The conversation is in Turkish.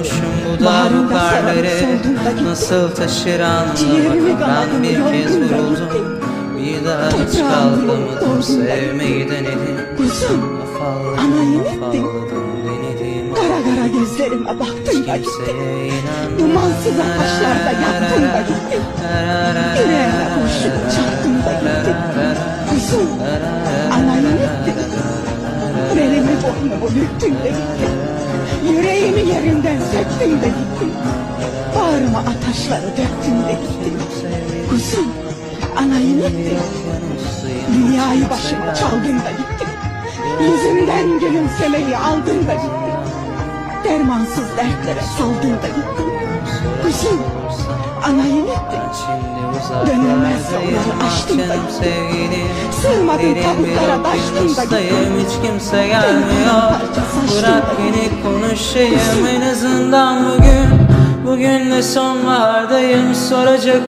Unutmuşum bu dağ bu karları, nasıl taşır anlamadım. Ben bir kez vuruldum, bir daha hiç kalkamadım. Sevmeyi denedim, afalladım denedim. Kara kara gözlerime baktın da gittin. Dumansız ateşlerde yaktın da gittin. Yüreğime kurşun çaktın da gittin. Kuzum, anayı ettin. Belimi boynumu büktün de gittin. Yüreğimi yerinden söktün de gittin. Bağrıma ataşları döktün de gittin. Kuzum, anayı ettin. Dünyayı başıma çaldın da gittin. Yüzümden gülümsemeyi aldın da gittin. Dermansız dertlere saldın da gittin. Kuzum, anayın ettin. Dönülmez yolları aştın da gittin. Sığmadın tabutlara taştın da gittin. Hiç kimse gelmiyor, bırak beni konuşayım. En azından bugün de sonbahardayım. Soracak